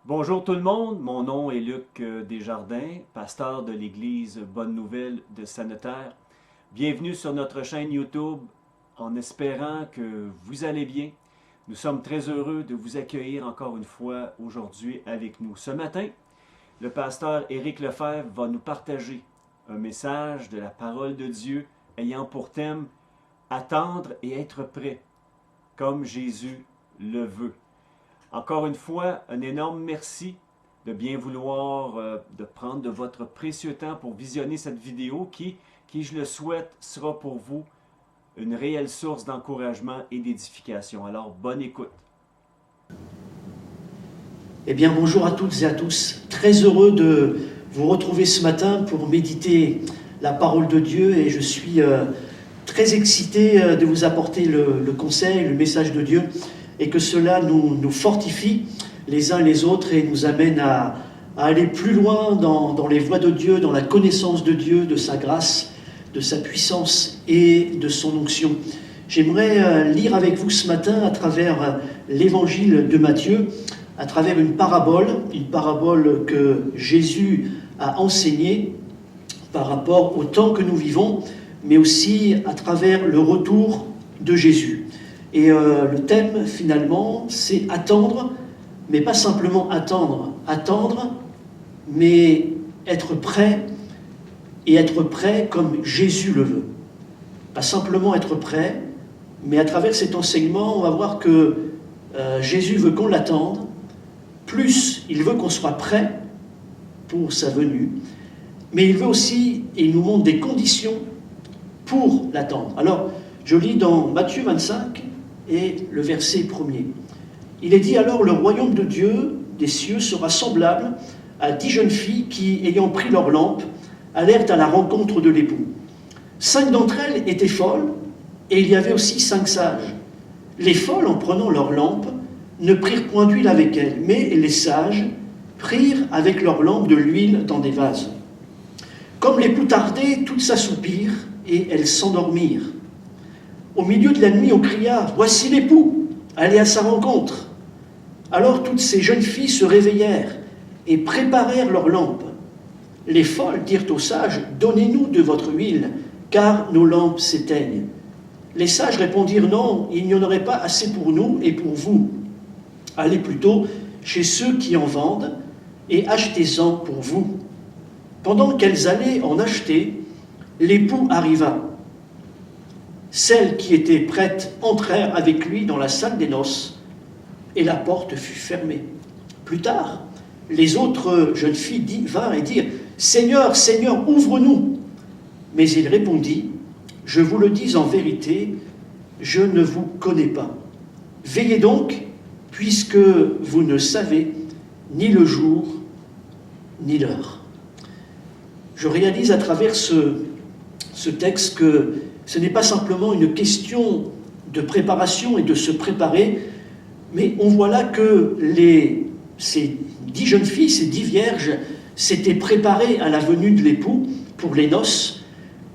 Bonjour tout le monde, mon nom est Luc Desjardins, pasteur de l'église Bonne Nouvelle de Sanitaire. Bienvenue sur notre chaîne YouTube en espérant que vous allez bien. Nous sommes très heureux de vous accueillir encore une fois aujourd'hui avec nous. Ce matin, le pasteur Éric Lefebvre va nous partager un message de la parole de Dieu ayant pour thème « Attendre et être prêt, comme Jésus le veut ». Encore une fois, un énorme merci de bien vouloir de prendre de votre précieux temps pour visionner cette vidéo qui, je le souhaite, sera pour vous une réelle source d'encouragement et d'édification. Alors, bonne écoute. Eh bien, bonjour à toutes et à tous. Très heureux de vous retrouver ce matin pour méditer la parole de Dieu et je suis très excité de vous apporter le conseil, le message de Dieu et que cela nous fortifie les uns les autres et nous amène à aller plus loin dans les voies de Dieu, dans la connaissance de Dieu, de sa grâce, de sa puissance et de son onction. J'aimerais lire avec vous ce matin à travers l'évangile de Matthieu, à travers une parabole que Jésus a enseignée par rapport au temps que nous vivons, mais aussi à travers le retour de Jésus. Et le thème, finalement, c'est attendre, mais pas simplement attendre, mais être prêt, et être prêt comme Jésus le veut. Pas simplement être prêt, mais à travers cet enseignement, on va voir que Jésus veut qu'on l'attende, plus il veut qu'on soit prêt pour sa venue, mais il veut aussi, et il nous montre des conditions pour l'attendre. Alors, je lis dans Matthieu 25, et le verset 1er. Il est dit alors, le royaume de Dieu, des cieux, sera semblable à 10 jeunes filles qui, ayant pris leur lampe, allèrent à la rencontre de l'époux. 5 d'entre elles étaient folles, et il y avait aussi 5 sages. Les folles, en prenant leur lampe, ne prirent point d'huile avec elles, mais les sages prirent avec leur lampe de l'huile dans des vases. Comme l'époux tardait, toutes s'assoupirent, et elles s'endormirent. Au milieu de la nuit, on cria « Voici l'époux, allez à sa rencontre !» Alors toutes ces jeunes filles se réveillèrent et préparèrent leurs lampes. Les folles dirent aux sages « Donnez-nous de votre huile, car nos lampes s'éteignent. » Les sages répondirent « Non, il n'y en aurait pas assez pour nous et pour vous. Allez plutôt chez ceux qui en vendent et achetez-en pour vous. » Pendant qu'elles allaient en acheter, l'époux arriva. Celles qui étaient prêtes entrèrent avec lui dans la salle des noces, et la porte fut fermée. Plus tard, les autres jeunes filles vinrent et dirent « Seigneur, Seigneur, ouvre-nous !» Mais il répondit « Je vous le dis en vérité, je ne vous connais pas. Veillez donc, puisque vous ne savez ni le jour, ni l'heure. » Je réalise à travers ce texte que ce n'est pas simplement une question de préparation et de se préparer, mais on voit là que ces 10 jeunes filles, ces 10 vierges, s'étaient préparées à la venue de l'époux pour les noces,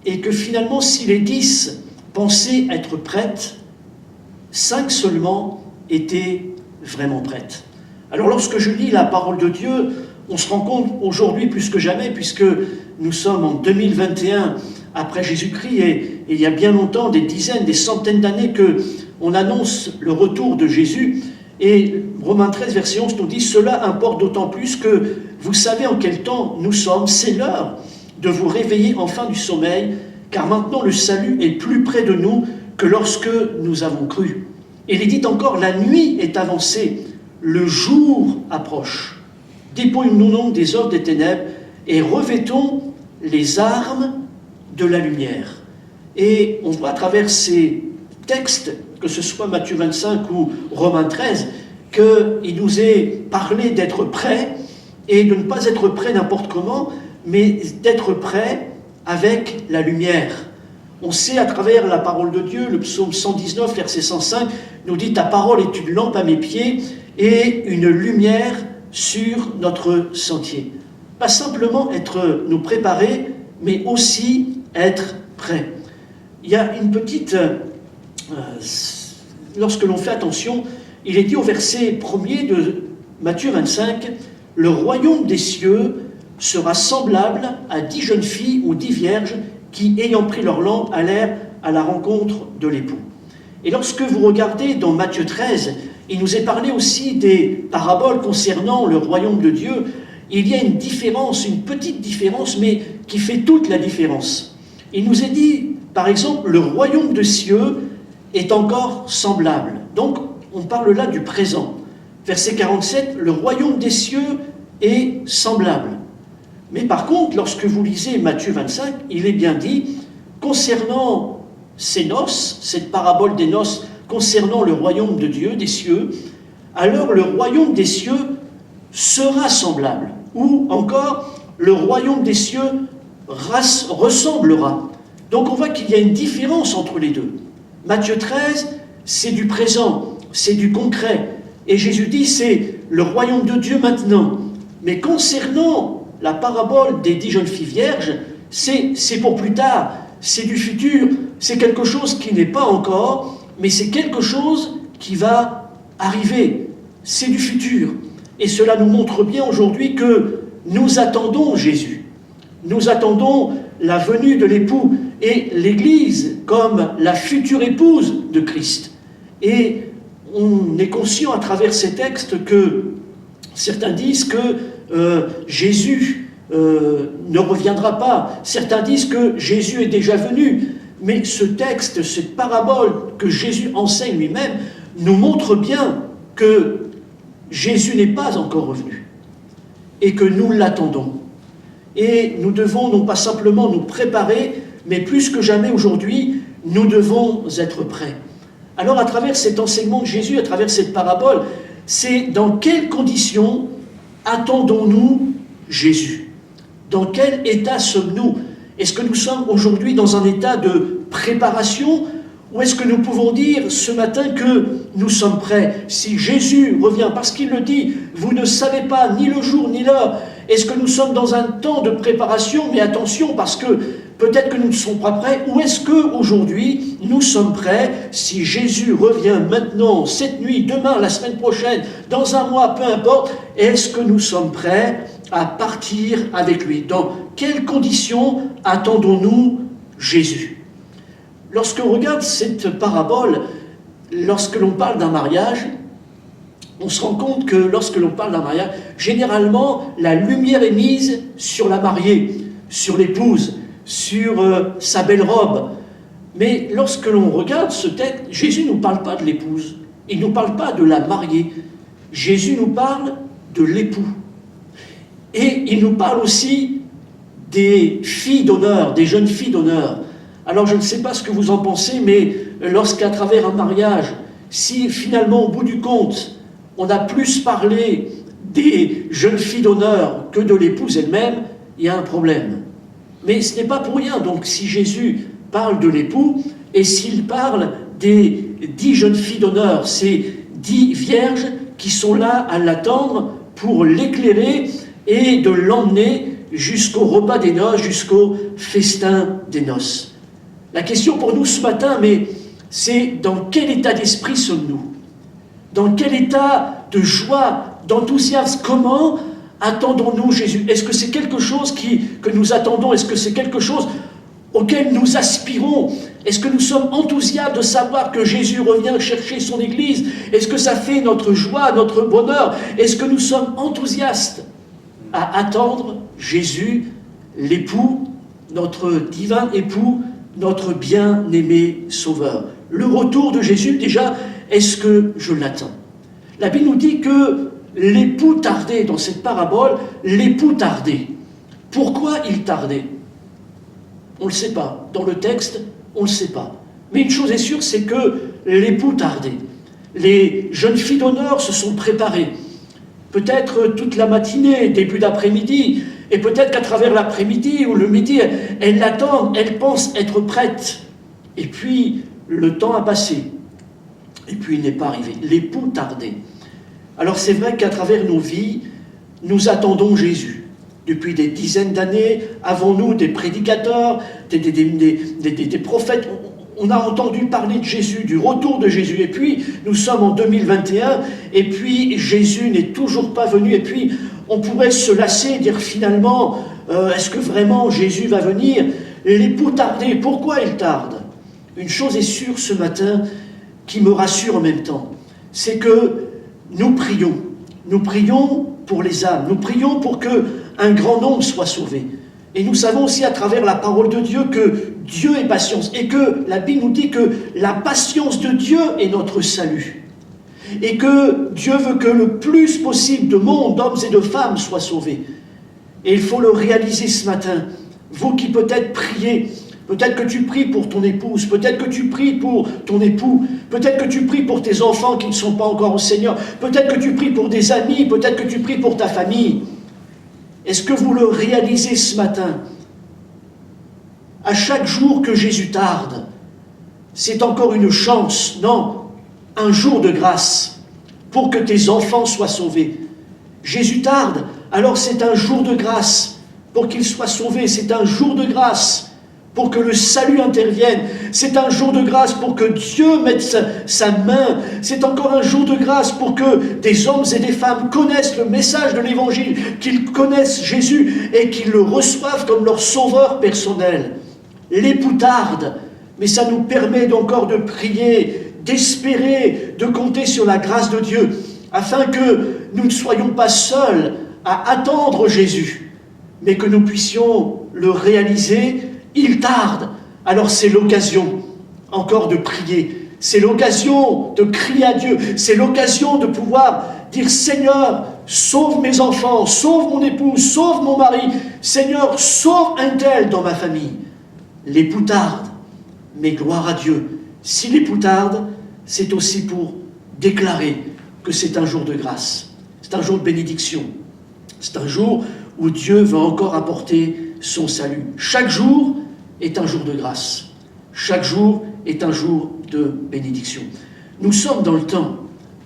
et que finalement, si les 10 pensaient être prêtes, 5 seulement étaient vraiment prêtes. Alors lorsque je lis la parole de Dieu, on se rend compte aujourd'hui plus que jamais, puisque nous sommes en 2021 après Jésus-Christ, et il y a bien longtemps, des dizaines, des centaines d'années qu'on annonce le retour de Jésus. Et Romains 13, verset 11 nous dit « Cela importe d'autant plus que vous savez en quel temps nous sommes, c'est l'heure de vous réveiller enfin du sommeil, car maintenant le salut est plus près de nous que lorsque nous avons cru. » Et il est dit encore « La nuit est avancée, le jour approche. Dépouillons-nous donc des œuvres des ténèbres et revêtons les armes de la lumière. » Et on voit à travers ces textes, que ce soit Matthieu 25 ou Romains 13, qu'il nous est parlé d'être prêt et de ne pas être prêt n'importe comment, mais d'être prêt avec la lumière. On sait à travers la parole de Dieu, le psaume 119, verset 105, nous dit « Ta parole est une lampe à mes pieds et une lumière sur notre sentier. » Pas simplement nous préparer, mais aussi être prêt. Il y a une petite... lorsque l'on fait attention, il est dit au verset 1er de Matthieu 25, « Le royaume des cieux sera semblable à 10 jeunes filles ou 10 vierges qui, ayant pris leur lampe, allèrent à la rencontre de l'époux. » Et lorsque vous regardez dans Matthieu 13, il nous est parlé aussi des paraboles concernant le royaume de Dieu. Il y a une différence, une petite différence, mais qui fait toute la différence. Il nous est dit, par exemple, le royaume des cieux est encore semblable. Donc, on parle là du présent. Verset 47, le royaume des cieux est semblable. Mais par contre, lorsque vous lisez Matthieu 25, il est bien dit, concernant ces noces, cette parabole des noces, concernant le royaume de Dieu, des cieux, alors le royaume des cieux sera semblable. Ou encore, le royaume des cieux ressemblera. Donc on voit qu'il y a une différence entre les deux. Matthieu 13, c'est du présent, c'est du concret. Et Jésus dit, c'est le royaume de Dieu maintenant. Mais concernant la parabole des 10 jeunes filles vierges, c'est pour plus tard, c'est du futur, c'est quelque chose qui n'est pas encore, mais c'est quelque chose qui va arriver. C'est du futur. Et cela nous montre bien aujourd'hui que nous attendons Jésus. Nous attendons la venue de l'époux et l'Église comme la future épouse de Christ. Et on est conscient à travers ces textes que certains disent que Jésus ne reviendra pas. Certains disent que Jésus est déjà venu. Mais ce texte, cette parabole que Jésus enseigne lui-même, nous montre bien que Jésus n'est pas encore revenu et que nous l'attendons. Et nous devons non pas simplement nous préparer, mais plus que jamais aujourd'hui, nous devons être prêts. Alors à travers cet enseignement de Jésus, à travers cette parabole, c'est dans quelles conditions attendons-nous Jésus? Dans quel état sommes-nous? Est-ce que nous sommes aujourd'hui dans un état de préparation ou est-ce que nous pouvons dire ce matin que nous sommes prêts? Si Jésus revient, parce qu'il le dit, vous ne savez pas ni le jour ni l'heure, est-ce que nous sommes dans un temps de préparation? Mais attention, parce que peut-être que nous ne sommes pas prêts, ou est-ce qu'aujourd'hui nous sommes prêts? Si Jésus revient maintenant, cette nuit, demain, la semaine prochaine, dans un mois, peu importe, est-ce que nous sommes prêts à partir avec lui? Dans quelles conditions attendons-nous Jésus? Lorsque l'on regarde cette parabole, lorsque l'on parle d'un mariage, on se rend compte que lorsque l'on parle d'un mariage, généralement, la lumière est mise sur la mariée, sur l'épouse, sur sa belle robe. Mais lorsque l'on regarde ce texte, Jésus ne nous parle pas de l'épouse, il ne nous parle pas de la mariée. Jésus nous parle de l'époux. Et il nous parle aussi des filles d'honneur, des jeunes filles d'honneur. Alors je ne sais pas ce que vous en pensez, mais lorsqu'à travers un mariage, si finalement au bout du compte, on a plus parlé des jeunes filles d'honneur que de l'épouse elle-même, il y a un problème. Mais ce n'est pas pour rien, donc si Jésus parle de l'époux, et s'il parle des 10 jeunes filles d'honneur, ces 10 vierges qui sont là à l'attendre pour l'éclairer et de l'emmener jusqu'au repas des noces, jusqu'au festin des noces. La question pour nous ce matin, mais c'est dans quel état d'esprit sommes-nous? Dans quel état de joie, d'enthousiasme? Comment attendons-nous Jésus? Est-ce que c'est quelque chose que nous attendons? Est-ce que c'est quelque chose auquel nous aspirons? Est-ce que nous sommes enthousiastes de savoir que Jésus revient chercher son Église? Est-ce que ça fait notre joie, notre bonheur? Est-ce que nous sommes enthousiastes à attendre Jésus, l'époux, notre divin époux, notre bien-aimé Sauveur? Le retour de Jésus, déjà, est-ce que je l'attends? La Bible nous dit que l'époux tardait, dans cette parabole, l'époux tardait. Pourquoi il tardait? On ne le sait pas. Dans le texte, on ne le sait pas. Mais une chose est sûre, c'est que l'époux tardait. Les jeunes filles d'honneur se sont préparées. Peut-être toute la matinée, début d'après-midi, et peut-être qu'à travers l'après-midi ou le midi, elles l'attendent, elles pensent être prêtes. Et puis, le temps a passé. Et puis, il n'est pas arrivé. L'époux tardait. Alors, c'est vrai qu'à travers nos vies, nous attendons Jésus. Depuis des dizaines d'années, avons-nous des prédicateurs, des prophètes, on a entendu parler de Jésus, du retour de Jésus, et puis nous sommes en 2021, et puis Jésus n'est toujours pas venu, et puis on pourrait se lasser et dire finalement, est-ce que vraiment Jésus va venir? L'époux tardait, pourquoi il tarde? Une chose est sûre ce matin, qui me rassure en même temps, c'est que nous prions pour les âmes, nous prions pour qu'un grand nombre soit sauvé. Et nous savons aussi à travers la parole de Dieu que Dieu est patience et que la Bible nous dit que la patience de Dieu est notre salut. Et que Dieu veut que le plus possible de monde, d'hommes et de femmes, soient sauvés. Et il faut le réaliser ce matin. Vous qui peut-être priez, peut-être que tu pries pour ton épouse, peut-être que tu pries pour ton époux, peut-être que tu pries pour tes enfants qui ne sont pas encore au Seigneur, peut-être que tu pries pour des amis, peut-être que tu pries pour ta famille. Est-ce que vous le réalisez ce matin? À chaque jour que Jésus tarde, c'est encore une chance, non, un jour de grâce pour que tes enfants soient sauvés. Jésus tarde, alors c'est un jour de grâce pour qu'ils soient sauvés, c'est un jour de grâce pour que le salut intervienne, c'est un jour de grâce pour que Dieu mette sa main, c'est encore un jour de grâce pour que des hommes et des femmes connaissent le message de l'Évangile, qu'ils connaissent Jésus et qu'ils le reçoivent comme leur sauveur personnel. L'époux tarde, mais ça nous permet encore de prier, d'espérer, de compter sur la grâce de Dieu, afin que nous ne soyons pas seuls à attendre Jésus, mais que nous puissions le réaliser. Il tarde, alors c'est l'occasion encore de prier, c'est l'occasion de crier à Dieu, c'est l'occasion de pouvoir dire « Seigneur, sauve mes enfants, sauve mon épouse, sauve mon mari, Seigneur, sauve un tel dans ma famille ». L'époux tarde, mais gloire à Dieu. Si l'époux tarde, c'est aussi pour déclarer que c'est un jour de grâce, c'est un jour de bénédiction, c'est un jour où Dieu va encore apporter son salut. Chaque jour est un jour de grâce. Chaque jour est un jour de bénédiction. Nous sommes dans le temps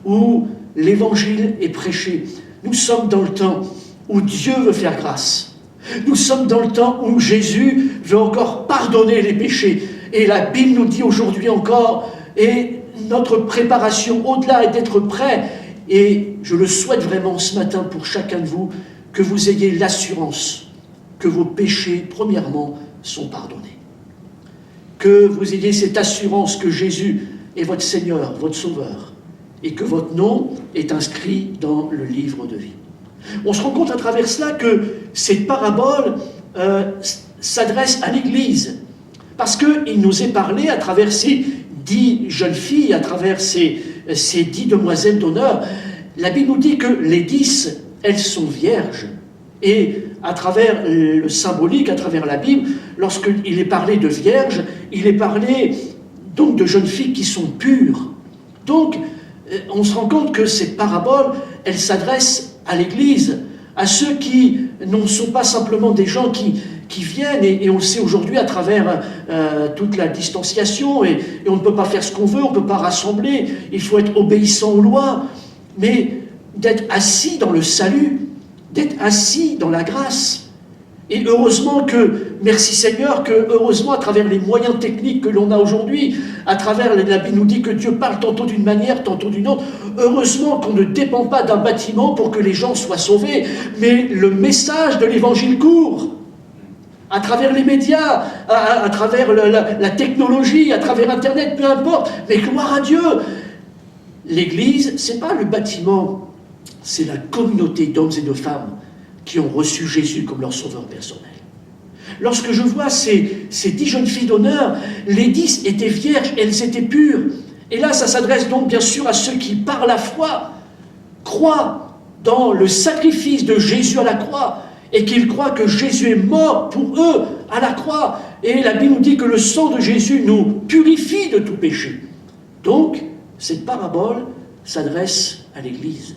où l'Évangile est prêché. Nous sommes dans le temps où Dieu veut faire grâce. Nous sommes dans le temps où Jésus veut encore pardonner les péchés. Et la Bible nous dit aujourd'hui encore, et notre préparation au-delà est d'être prêt. Et je le souhaite vraiment ce matin pour chacun de vous, que vous ayez l'assurance que vos péchés, premièrement, sont pardonnés. Que vous ayez cette assurance que Jésus est votre Seigneur, votre Sauveur, et que votre nom est inscrit dans le livre de vie. On se rend compte à travers cela que cette parabole s'adresse à l'Église, parce qu'il nous est parlé à travers ces 10 jeunes filles, à travers ces 10 demoiselles d'honneur. La Bible nous dit que les 10, elles sont vierges. Et à travers le symbolique, à travers la Bible, lorsqu'il est parlé de vierges, il est parlé donc de jeunes filles qui sont pures. Donc, on se rend compte que cette parabole, elle s'adresse à l'Église, à ceux qui ne sont pas simplement des gens qui viennent, et on le sait aujourd'hui à travers toute la distanciation, et on ne peut pas faire ce qu'on veut, on ne peut pas rassembler, il faut être obéissant aux lois, mais d'être assis dans le salut, d'être assis dans la grâce. Et heureusement que, merci Seigneur, que heureusement à travers les moyens techniques que l'on a aujourd'hui, à travers, la Bible nous dit que Dieu parle tantôt d'une manière, tantôt d'une autre, heureusement qu'on ne dépend pas d'un bâtiment pour que les gens soient sauvés, mais le message de l'Évangile court. À travers les médias, à travers la technologie, à travers Internet, peu importe, mais gloire à Dieu. L'Église, ce n'est pas le bâtiment, c'est la communauté d'hommes et de femmes qui ont reçu Jésus comme leur sauveur personnel. Lorsque je vois ces 10 jeunes filles d'honneur, les 10 étaient vierges, elles étaient pures. Et là, ça s'adresse donc bien sûr à ceux qui, par la foi, croient dans le sacrifice de Jésus à la croix, et qu'ils croient que Jésus est mort pour eux à la croix. Et la Bible nous dit que le sang de Jésus nous purifie de tout péché. Donc, cette parabole s'adresse à l'Église.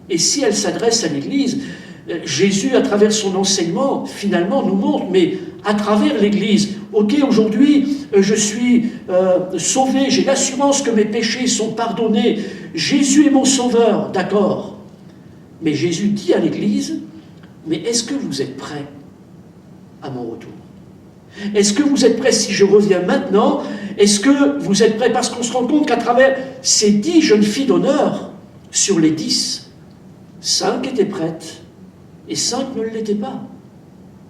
Et si elle s'adresse à l'Église, Jésus, à travers son enseignement, finalement nous montre, mais à travers l'Église, ok, aujourd'hui, je suis sauvé, j'ai l'assurance que mes péchés sont pardonnés, Jésus est mon sauveur, d'accord. Mais Jésus dit à l'Église, mais est-ce que vous êtes prêts à mon retour? Est-ce que vous êtes prêts si je reviens maintenant? Est-ce que vous êtes prêts? Parce qu'on se rend compte qu'à travers ces 10 jeunes filles d'honneur, sur les 10, 5 étaient prêtes et 5 ne l'étaient pas.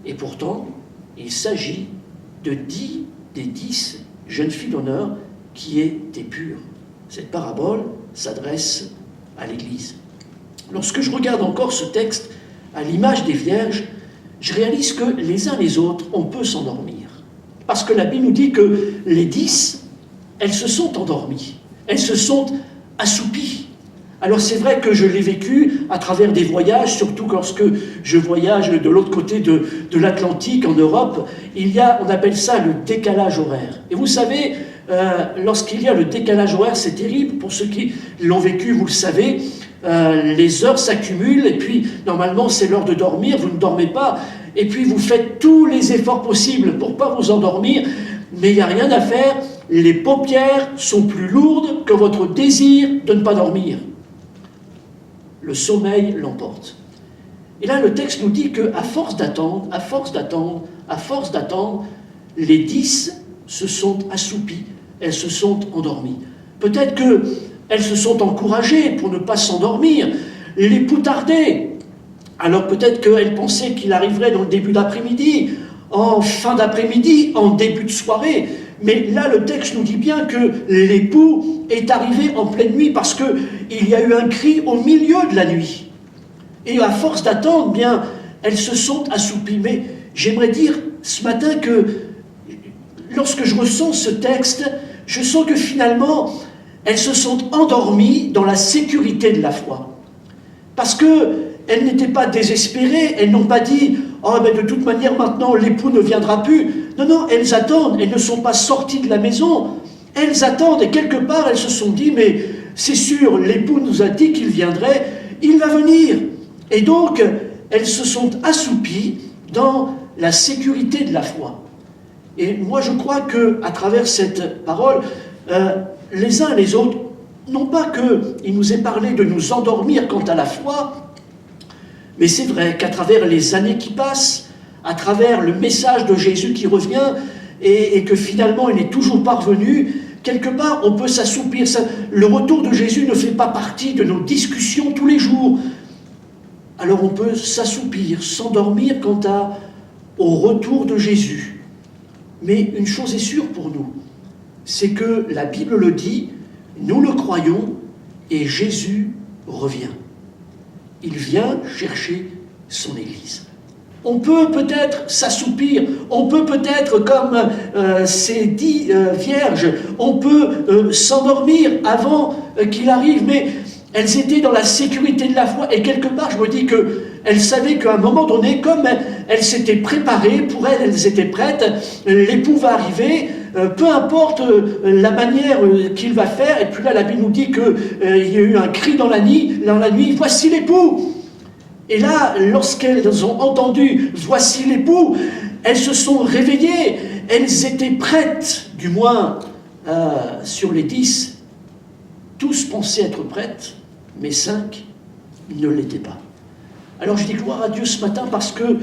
Et pourtant, il s'agit de 10 des 10 jeunes filles d'honneur qui étaient pures. Cette parabole s'adresse à l'Église. Lorsque je regarde encore ce texte à l'image des vierges, je réalise que les uns les autres, on peut s'endormir. Parce que la Bible nous dit que les 10, elles se sont endormies, elles se sont assoupies. Alors c'est vrai que je l'ai vécu à travers des voyages, surtout lorsque je voyage de l'autre côté de l'Atlantique, en Europe, on appelle ça le décalage horaire. Et vous savez, lorsqu'il y a le décalage horaire, c'est terrible. Pour ceux qui l'ont vécu, vous le savez, les heures s'accumulent et puis normalement c'est l'heure de dormir, vous ne dormez pas et puis vous faites tous les efforts possibles pour ne pas vous endormir, mais il n'y a rien à faire, les paupières sont plus lourdes que votre désir de ne pas dormir. Le sommeil l'emporte. Et là le texte nous dit qu'à force d'attendre, les 10 se sont assoupies, elles se sont endormies. Peut-être qu'elles se sont encouragées pour ne pas s'endormir. L'époux tardait. Alors peut-être qu'elles pensaient qu'il arriverait dans le début d'après-midi, en fin d'après-midi, en début de soirée. Mais là, le texte nous dit bien que l'époux est arrivé en pleine nuit parce qu'il y a eu un cri au milieu de la nuit. Et à force d'attendre, bien, elles se sont assoupies. Mais j'aimerais dire ce matin que lorsque je ressens ce texte, je sens que finalement, elles se sont endormies dans la sécurité de la foi. Parce qu'elles n'étaient pas désespérées, elles n'ont pas dit « Oh, mais de toute manière, maintenant, l'époux ne viendra plus ». Non, non, elles attendent, elles ne sont pas sorties de la maison. Elles attendent, et quelque part, elles se sont dit « Mais c'est sûr, l'époux nous a dit qu'il viendrait, il va venir ». Et donc, elles se sont assoupies dans la sécurité de la foi. Et moi, je crois qu'à travers cette parole, les uns et les autres, non pas qu'il nous ait parlé de nous endormir quant à la foi, mais c'est vrai qu'à travers les années qui passent, à travers le message de Jésus qui revient, et que finalement il n'est toujours pas revenu, quelque part on peut s'assoupir. Le retour de Jésus ne fait pas partie de nos discussions tous les jours. Alors on peut s'assoupir, s'endormir quant au retour de Jésus. Mais une chose est sûre pour nous, c'est que la Bible le dit, nous le croyons, et Jésus revient. Il vient chercher son Église. On peut peut-être s'assoupir, on peut peut-être, comme ces 10 vierges, on peut s'endormir avant qu'il arrive, mais elles étaient dans la sécurité de la foi, et quelque part, je me dis qu'elles savaient qu'à un moment donné, comme elles s'étaient préparées, pour elles étaient prêtes, l'époux va arriver, peu importe la manière qu'il va faire, et puis là, la Bible nous dit qu'il y a eu un cri dans la nuit, « Voici l'époux !» Et là, lorsqu'elles ont entendu « Voici l'époux », elles se sont réveillées, elles étaient prêtes, du moins sur les 10, tous pensaient être prêtes, mais 5 ne l'étaient pas. Alors je dis gloire à Dieu ce matin parce que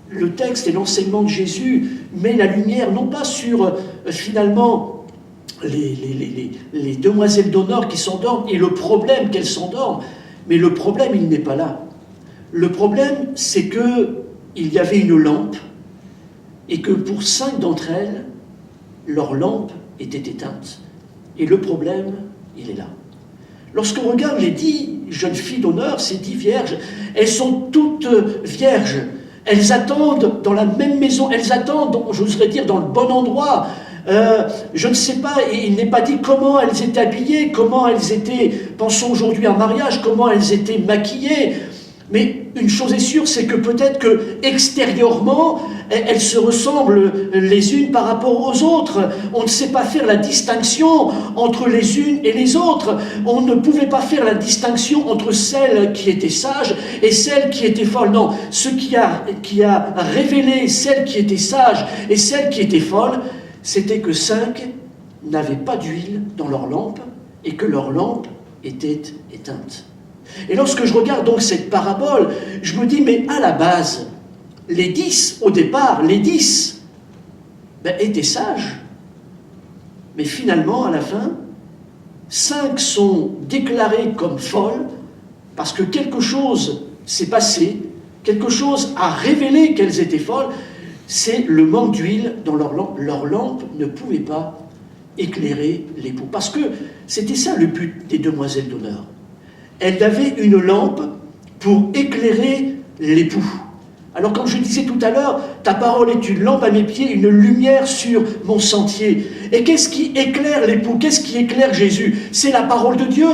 le texte et l'enseignement de Jésus met la lumière non pas sur finalement les demoiselles d'honneur qui s'endorment et le problème qu'elles s'endorment, mais le problème il n'est pas là. Le problème c'est qu'il y avait une lampe et que pour 5 d'entre elles, leur lampe était éteinte. Et le problème, il est là. Lorsqu'on regarde les 10 jeunes filles d'honneur, ces 10 vierges, elles sont toutes vierges. Elles attendent dans la même maison, elles attendent, j'oserais dire, dans le bon endroit. Je ne sais pas, il n'est pas dit comment elles étaient habillées, comment elles étaient, pensons aujourd'hui à un mariage, comment elles étaient maquillées. Mais une chose est sûre, c'est que peut-être que extérieurement, elles se ressemblent les unes par rapport aux autres. On ne sait pas faire la distinction entre les unes et les autres. On ne pouvait pas faire la distinction entre celles qui étaient sages et celles qui étaient folles. Non, ce qui a révélé celles qui étaient sages et celles qui étaient folles, c'était que 5 n'avaient pas d'huile dans leur lampe et que leur lampe était éteinte. Et lorsque je regarde donc cette parabole, je me dis, mais à la base, les 10, au départ, les 10, étaient sages. Mais finalement, à la fin, 5 sont déclarées comme folles parce que quelque chose s'est passé, quelque chose a révélé qu'elles étaient folles, c'est le manque d'huile dans leur lampe. Leur lampe ne pouvait pas éclairer l'époux. Parce que c'était ça le but des demoiselles d'honneur. Elles avaient une lampe pour éclairer l'époux. Alors comme je disais tout à l'heure, ta parole est une lampe à mes pieds, une lumière sur mon sentier. Et qu'est-ce qui éclaire l'époux? Qu'est-ce qui éclaire Jésus? C'est la parole de Dieu.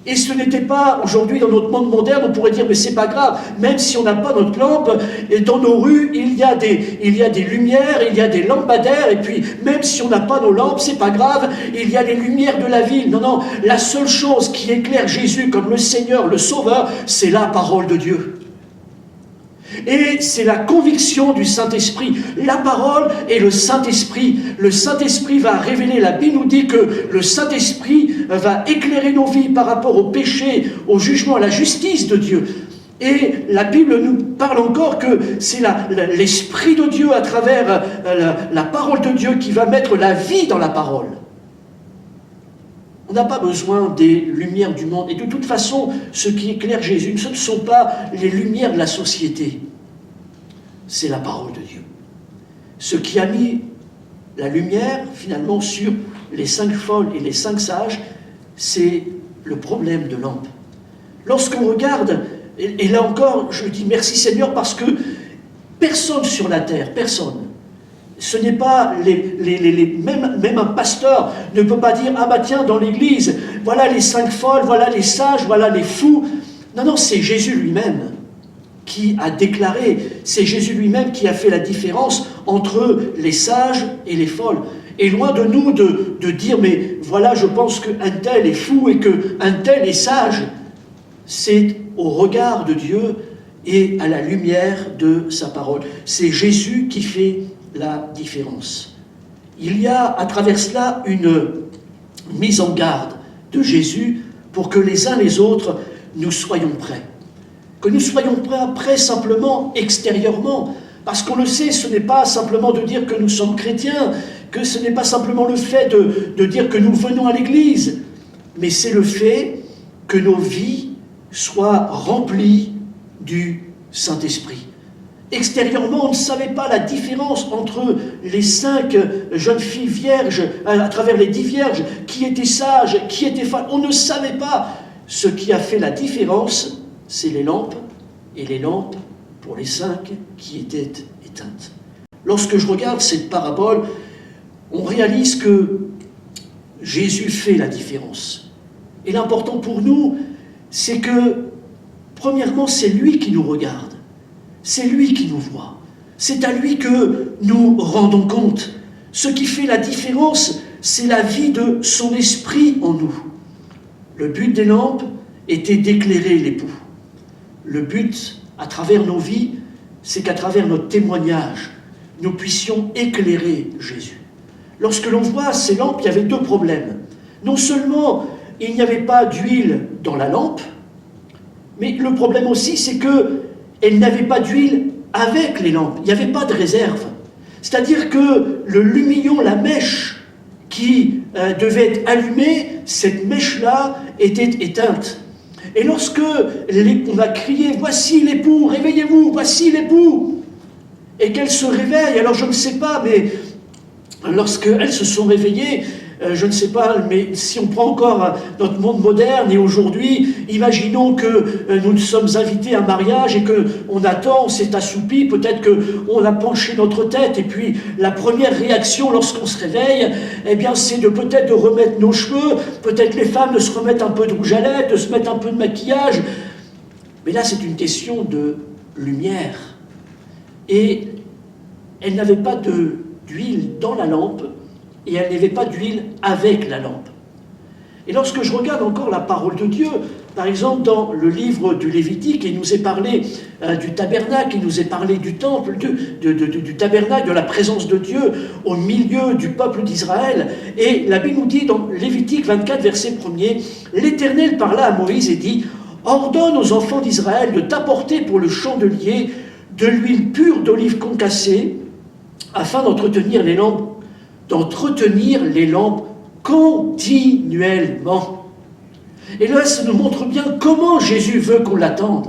Et ce n'était pas, aujourd'hui dans notre monde moderne, on pourrait dire, mais c'est pas grave, même si on n'a pas notre lampe, et dans nos rues, il y a des lumières, il y a des lampadaires, et puis même si on n'a pas nos lampes, c'est pas grave, il y a les lumières de la ville. Non, non, la seule chose qui éclaire Jésus comme le Seigneur, le Sauveur, c'est la parole de Dieu. Et c'est la conviction du Saint-Esprit. La parole et le Saint-Esprit. Le Saint-Esprit va révéler, la Bible nous dit que le Saint-Esprit va éclairer nos vies par rapport au péché, au jugement, à la justice de Dieu. Et la Bible nous parle encore que c'est l'Esprit de Dieu à travers la parole de Dieu qui va mettre la vie dans la parole. On n'a pas besoin des lumières du monde. Et de toute façon, ce qui éclaire Jésus, ce ne sont pas les lumières de la société. C'est la parole de Dieu. Ce qui a mis la lumière, finalement, sur les 5 folles et les 5 sages, c'est le problème de lampe. Lorsqu'on regarde, et là encore, je dis merci Seigneur, parce que personne sur la terre, personne, ce n'est pas même un pasteur ne peut pas dire, ah bah tiens, dans l'église, voilà les 5 folles, voilà les sages, voilà les fous. Non, non, c'est Jésus lui-même qui a déclaré, c'est Jésus lui-même qui a fait la différence entre les sages et les folles. Et loin de nous de dire, mais voilà, je pense qu'un tel est fou et qu'un tel est sage. C'est au regard de Dieu et à la lumière de sa parole. C'est Jésus qui fait la différence. Il y a à travers cela une mise en garde de Jésus pour que les uns les autres nous soyons prêts. Que nous soyons prêts simplement extérieurement, parce qu'on le sait, ce n'est pas simplement de dire que nous sommes chrétiens, que ce n'est pas simplement le fait de dire que nous venons à l'église, mais c'est le fait que nos vies soient remplies du Saint-Esprit. Extérieurement, on ne savait pas la différence entre les 5 jeunes filles vierges, à travers les 10 vierges, qui étaient sages, qui étaient folles. On ne savait pas. Ce qui a fait la différence, c'est les lampes, et les lampes pour les 5 qui étaient éteintes. Lorsque je regarde cette parabole, on réalise que Jésus fait la différence. Et l'important pour nous, c'est que, premièrement, c'est lui qui nous regarde. C'est lui qui nous voit. C'est à lui que nous rendons compte. Ce qui fait la différence, c'est la vie de son esprit en nous. Le but des lampes était d'éclairer l'époux. Le but, à travers nos vies, c'est qu'à travers notre témoignage, nous puissions éclairer Jésus. Lorsque l'on voit ces lampes, il y avait 2 problèmes. Non seulement il n'y avait pas d'huile dans la lampe, mais le problème aussi, c'est que elle n'avait pas d'huile avec les lampes. Il n'y avait pas de réserve. C'est-à-dire que le lumignon, la mèche qui devait être allumée, cette mèche-là était éteinte. Et lorsque on a crié « Voici l'époux, réveillez-vous, voici l'époux !» et qu'elles se réveillent, alors je ne sais pas, mais lorsqu'elles se sont réveillées, je ne sais pas, mais si on prend encore notre monde moderne et aujourd'hui, imaginons que nous sommes invités à un mariage et qu'on attend, on s'est assoupi, peut-être qu'on a penché notre tête et puis la première réaction lorsqu'on se réveille, eh bien c'est peut-être de remettre nos cheveux, peut-être les femmes de se remettre un peu de rouge à lèvres, de se mettre un peu de maquillage. Mais là c'est une question de lumière. Et elle n'avait pas d'huile dans la lampe, et elle n'avait pas d'huile avec la lampe. Et lorsque je regarde encore la parole de Dieu, par exemple dans le livre du Lévitique, il nous est parlé du tabernacle, il nous est parlé du temple, du tabernacle, de la présence de Dieu au milieu du peuple d'Israël. Et la Bible nous dit dans Lévitique 24, verset 1er, « L'Éternel parla à Moïse et dit, « Ordonne aux enfants d'Israël de t'apporter pour le chandelier de l'huile pure d'olive concassée, afin d'entretenir les lampes continuellement. Et là, ça nous montre bien comment Jésus veut qu'on l'attende.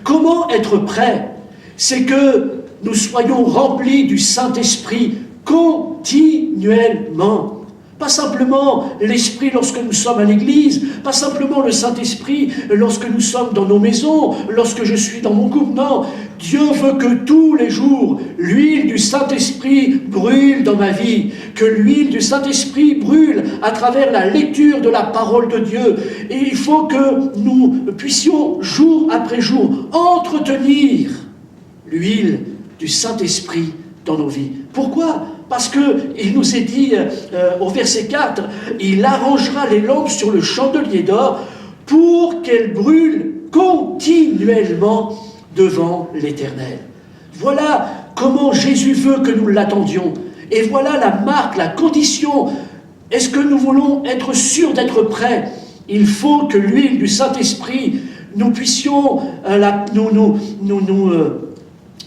Comment être prêt? C'est que nous soyons remplis du Saint-Esprit continuellement. Pas simplement l'Esprit lorsque nous sommes à l'église, pas simplement le Saint-Esprit lorsque nous sommes dans nos maisons, lorsque je suis dans mon couple. Non, Dieu veut que tous les jours, l'huile du Saint-Esprit brûle dans ma vie, que l'huile du Saint-Esprit brûle à travers la lecture de la parole de Dieu. Et il faut que nous puissions, jour après jour, entretenir l'huile du Saint-Esprit dans nos vies. Pourquoi ? Parce qu'il nous est dit au verset 4, « Il arrangera les lampes sur le chandelier d'or pour qu'elles brûlent continuellement devant l'Éternel. » Voilà comment Jésus veut que nous l'attendions. Et voilà la marque, la condition. Est-ce que nous voulons être sûrs d'être prêts? Il faut que l'huile du Saint-Esprit, nous puissions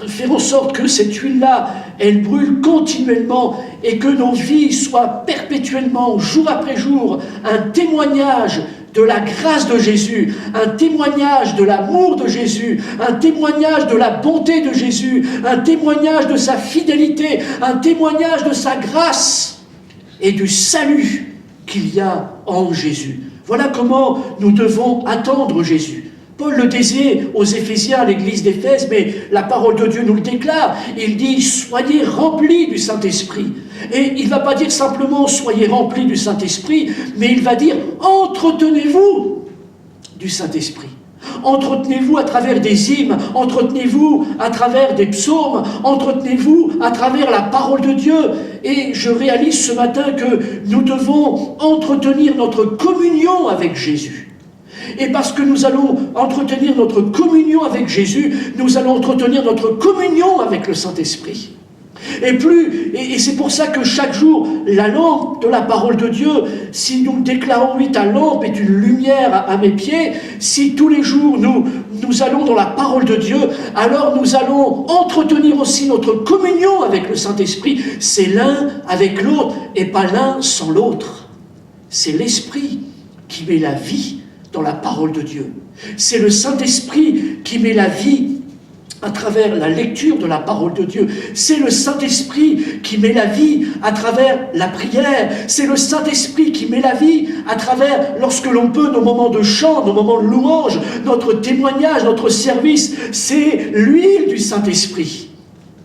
faire en sorte que cette huile-là, elle brûle continuellement et que nos vies soient perpétuellement, jour après jour, un témoignage de la grâce de Jésus, un témoignage de l'amour de Jésus, un témoignage de la bonté de Jésus, un témoignage de sa fidélité, un témoignage de sa grâce et du salut qu'il y a en Jésus. Voilà comment nous devons attendre Jésus. Paul le disait aux Éphésiens, à l'église d'Éphèse, mais la parole de Dieu nous le déclare. Il dit « Soyez remplis du Saint-Esprit ». Et il ne va pas dire simplement « Soyez remplis du Saint-Esprit », mais il va dire « Entretenez-vous du Saint-Esprit ». Entretenez-vous à travers des hymnes, entretenez-vous à travers des psaumes, entretenez-vous à travers la parole de Dieu. Et je réalise ce matin que nous devons entretenir notre communion avec Jésus. Et parce que nous allons entretenir notre communion avec Jésus, nous allons entretenir notre communion avec le Saint-Esprit. Et c'est pour ça que chaque jour, la lampe de la parole de Dieu, si nous déclarons, oui, ta lampe est une lumière à mes pieds, si tous les jours nous allons dans la parole de Dieu, alors nous allons entretenir aussi notre communion avec le Saint-Esprit. C'est l'un avec l'autre et pas l'un sans l'autre. C'est l'Esprit qui met la vie dans la parole de Dieu. C'est le Saint-Esprit qui met la vie à travers la lecture de la parole de Dieu. C'est le Saint-Esprit qui met la vie à travers la prière. C'est le Saint-Esprit qui met la vie à travers, lorsque l'on peut, nos moments de chant, nos moments de louange, notre témoignage, notre service. C'est l'huile du Saint-Esprit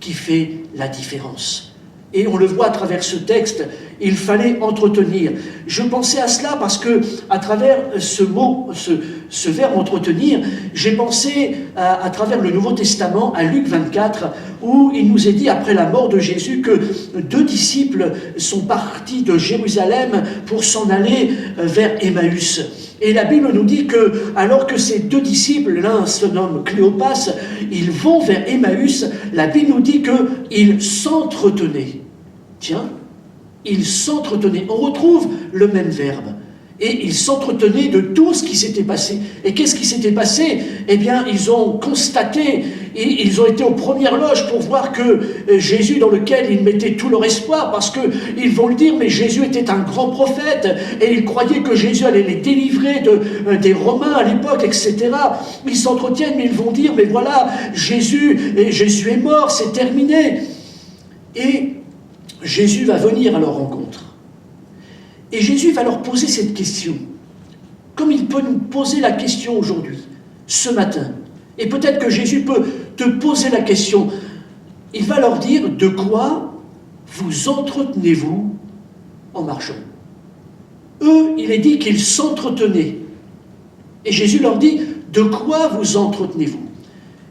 qui fait la différence. Et on le voit à travers ce texte, il fallait entretenir. Je pensais à cela parce que, à travers ce mot, ce verbe entretenir, j'ai pensé à travers le Nouveau Testament, à Luc 24, où il nous est dit, après la mort de Jésus, que 2 disciples sont partis de Jérusalem pour s'en aller vers Emmaüs. Et la Bible nous dit que, alors que ces 2 disciples, l'un se nomme Cléopas, ils vont vers Emmaüs, la Bible nous dit qu'ils s'entretenaient. Tiens, ils s'entretenaient. On retrouve le même verbe. Et ils s'entretenaient de tout ce qui s'était passé. Et qu'est-ce qui s'était passé? Eh bien, ils ont constaté, et ils ont été aux premières loges pour voir que Jésus, dans lequel ils mettaient tout leur espoir, parce qu'ils vont le dire, mais Jésus était un grand prophète, et ils croyaient que Jésus allait les délivrer des Romains à l'époque, etc. Ils s'entretiennent, mais ils vont dire, mais voilà, Jésus est mort, c'est terminé. Et Jésus va venir à leur rencontre. Et Jésus va leur poser cette question, comme il peut nous poser la question aujourd'hui, ce matin. Et peut-être que Jésus peut te poser la question. Il va leur dire, de quoi vous entretenez-vous en marchant? Eux, il est dit qu'ils s'entretenaient. Et Jésus leur dit, de quoi vous entretenez-vous?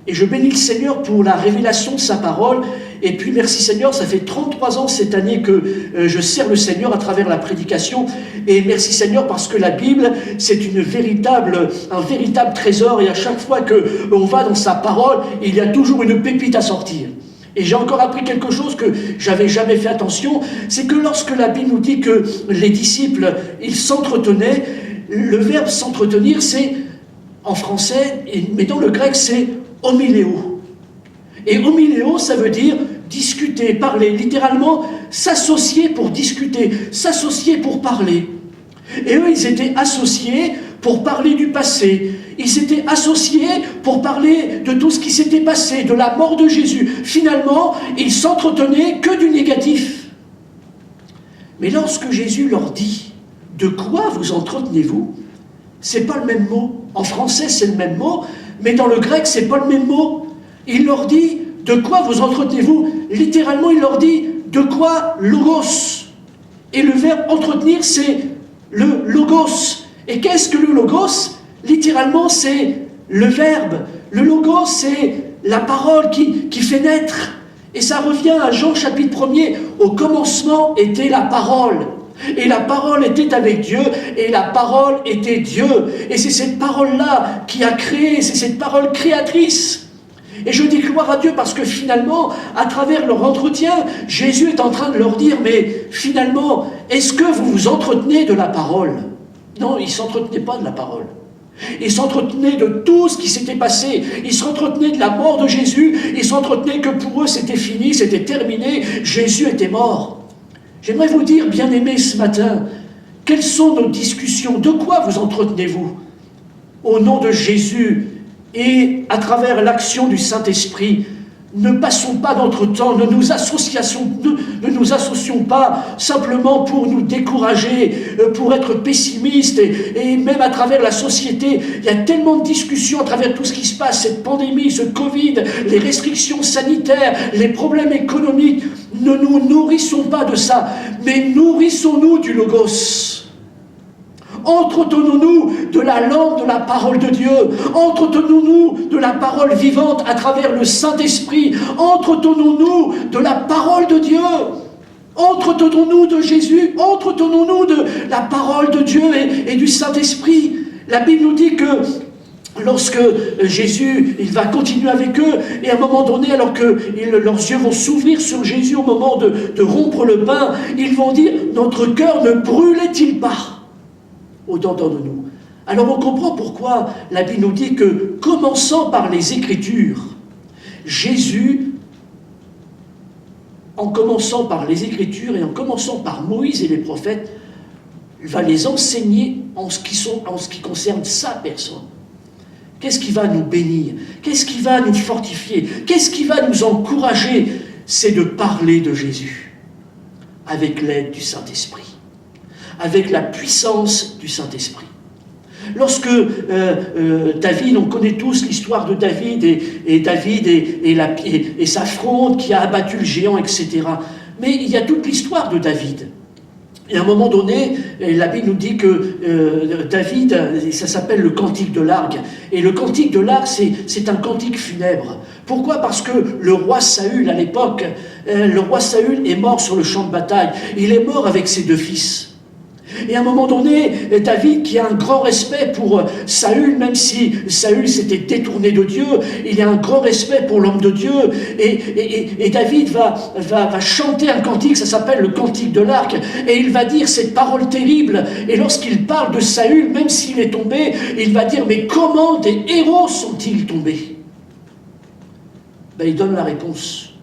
Et je bénis le Seigneur pour la révélation de sa parole. Et puis merci Seigneur, ça fait 33 ans cette année que je sers le Seigneur à travers la prédication. Et merci Seigneur parce que la Bible, c'est un véritable trésor. Et à chaque fois qu'on va dans sa parole, il y a toujours une pépite à sortir. Et j'ai encore appris quelque chose que j'avais jamais fait attention, c'est que lorsque la Bible nous dit que les disciples, ils s'entretenaient, le verbe s'entretenir, c'est en français, mais dans le grec, c'est homiléo. Et homiléo, ça veut dire discuter, parler, littéralement s'associer pour discuter, s'associer pour parler. Et eux, ils étaient associés pour parler du passé. Ils s'étaient associés pour parler de tout ce qui s'était passé, de la mort de Jésus. Finalement, ils s'entretenaient que du négatif. Mais lorsque Jésus leur dit « De quoi vous entretenez-vous » c'est pas le même mot. En français, c'est le même mot, mais dans le grec, c'est pas le même mot. Il leur dit « De quoi vous entretenez-vous » Littéralement, il leur dit « De quoi logos ?» Et le verbe « entretenir », c'est le logos. Et qu'est-ce que le logos? Littéralement, c'est le verbe. Le logos, c'est la parole qui fait naître. Et ça revient à Jean chapitre 1er. Au commencement était la parole. Et la parole était avec Dieu, et la parole était Dieu. Et c'est cette parole-là qui a créé, c'est cette parole créatrice. Et je dis gloire à Dieu parce que finalement, à travers leur entretien, Jésus est en train de leur dire, mais finalement, est-ce que vous vous entretenez de la parole? Non, ils ne s'entretenaient pas de la parole. Ils s'entretenaient de tout ce qui s'était passé. Ils s'entretenaient de la mort de Jésus. Ils s'entretenaient que pour eux, c'était fini, c'était terminé. Jésus était mort. J'aimerais vous dire, bien-aimés, ce matin, quelles sont nos discussions? De quoi vous entretenez-vous? Au nom de Jésus et à travers l'action du Saint-Esprit, ne passons pas notre temps, ne nous associons pas simplement pour nous décourager, pour être pessimistes, et même à travers la société. Il y a tellement de discussions à travers tout ce qui se passe, cette pandémie, ce Covid, les restrictions sanitaires, les problèmes économiques. Ne nous nourrissons pas de ça, mais nourrissons-nous du Logos. Entretenons-nous de la langue de la parole de Dieu. Entretenons-nous de la parole vivante à travers le Saint-Esprit. Entretenons-nous de la parole de Dieu. Entretenons-nous de Jésus. Entretenons-nous de la parole de Dieu et du Saint-Esprit. La Bible nous dit que lorsque Jésus, il va continuer avec eux, et à un moment donné, alors que leurs yeux vont s'ouvrir sur Jésus au moment de rompre le pain, ils vont dire, notre cœur ne brûlait-il pas au-dedans de nous? Alors on comprend pourquoi la Bible nous dit que, commençant par les Écritures, Jésus, en commençant par les Écritures et en commençant par Moïse et les prophètes, va les enseigner en ce qui concerne sa personne. Qu'est-ce qui va nous bénir? Qu'est-ce qui va nous fortifier? Qu'est-ce qui va nous encourager? C'est de parler de Jésus avec l'aide du Saint-Esprit, avec la puissance du Saint-Esprit. Lorsque David, on connaît tous l'histoire de David et sa fronde qui a abattu le géant, etc. Mais il y a toute l'histoire de David. Et à un moment donné, la Bible nous dit que David, ça s'appelle le cantique de l'Argue. Et le cantique de l'Argue, c'est un cantique funèbre. Pourquoi? Parce que le roi Saül, à l'époque, le roi Saül est mort sur le champ de bataille. Il est mort avec ses 2 fils. Et à un moment donné, David, qui a un grand respect pour Saül, même si Saül s'était détourné de Dieu, il a un grand respect pour l'homme de Dieu. Et David va chanter un cantique, ça s'appelle le cantique de l'Arc, et il va dire cette parole terrible. Et lorsqu'il parle de Saül, même s'il est tombé, il va dire, mais comment des héros sont-ils tombés? Ben, il donne la réponse.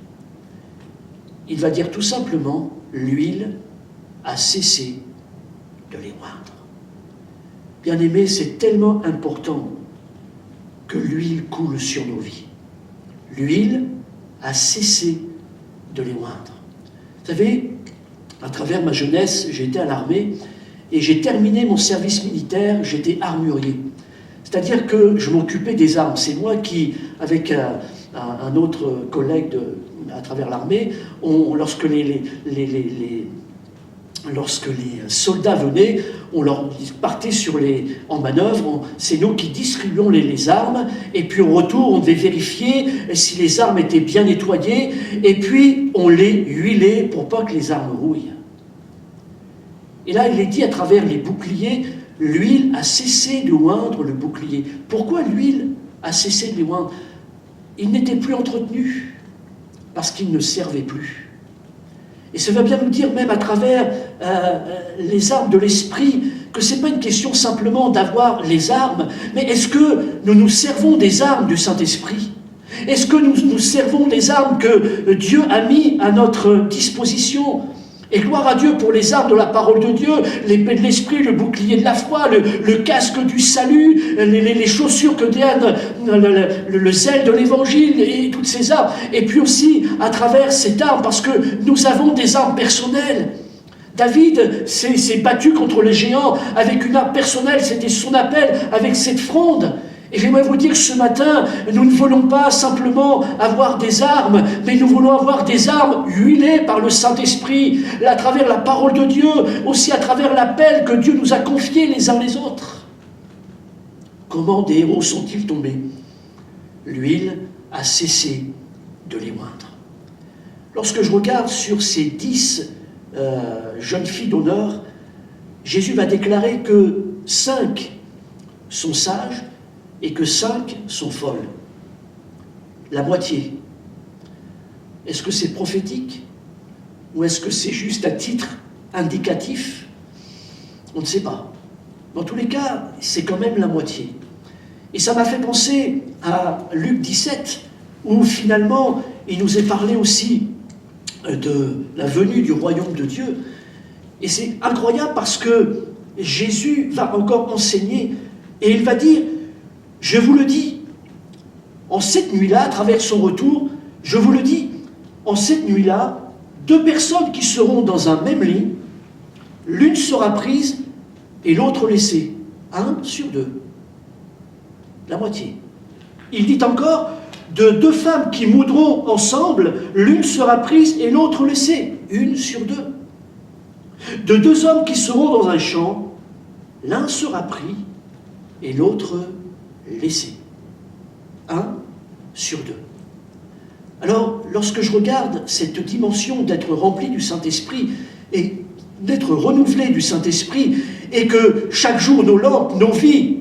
Il va dire tout simplement, l'huile a cessé de les moindre. Bien-aimés, c'est tellement important que l'huile coule sur nos vies. L'huile a cessé de les moindre. Vous savez, à travers ma jeunesse, j'étais à l'armée et j'ai terminé mon service militaire, j'étais armurier. C'est-à-dire que je m'occupais des armes. C'est moi qui, avec un autre collègue à travers l'armée, lorsque les soldats venaient, on leur partait en manœuvre, c'est nous qui distribuions les armes, et puis au retour, on devait vérifier si les armes étaient bien nettoyées, et puis on les huilait pour pas que les armes rouillent. Et là, il est dit à travers les boucliers, l'huile a cessé de oindre le bouclier. Pourquoi l'huile a cessé de les oindre? Il n'était plus entretenu, parce qu'il ne servait plus. Et ça veut bien nous dire, même à travers les armes de l'esprit, que ce n'est pas une question simplement d'avoir les armes, mais est-ce que nous nous servons des armes du Saint-Esprit? Est-ce que nous servons les armes que Dieu a mis à notre disposition? Et gloire à Dieu pour les armes de la parole de Dieu, l'épée de l'esprit, le bouclier de la foi, le casque du salut, les chaussures que tiennent le zèle de l'évangile et toutes ces armes. Et puis aussi à travers cette arme, parce que nous avons des armes personnelles. David s'est battu contre les géants avec une arme personnelle, c'était son appel avec cette fronde. Et j'aimerais vous dire que ce matin, nous ne voulons pas simplement avoir des armes, mais nous voulons avoir des armes huilées par le Saint-Esprit, à travers la parole de Dieu, aussi à travers l'appel que Dieu nous a confié les uns les autres. Comment des héros sont-ils tombés? L'huile a cessé de les oindre. Lorsque je regarde sur ces 10 jeunes filles d'honneur, Jésus va déclarer que 5 sont sages, et que 5 sont folles. La moitié. Est-ce que c'est prophétique? Ou est-ce que c'est juste un titre indicatif? On ne sait pas. Dans tous les cas, c'est quand même la moitié. Et ça m'a fait penser à Luc 17, où finalement, il nous est parlé aussi de la venue du royaume de Dieu. Et c'est incroyable parce que Jésus va encore enseigner, et il va dire: je vous le dis, en cette nuit-là, à travers son retour, je vous le dis, en cette nuit-là, 2 personnes qui seront dans un même lit, l'une sera prise et l'autre laissée. 1 sur 2. La moitié. Il dit encore, de 2 femmes qui moudront ensemble, l'une sera prise et l'autre laissée. 1 sur 2. De 2 hommes qui seront dans un champ, l'un sera pris et l'autre laissé. 1 sur 2. Alors, lorsque je regarde cette dimension d'être rempli du Saint-Esprit et d'être renouvelé du Saint-Esprit, et que chaque jour nos lampes, nos vies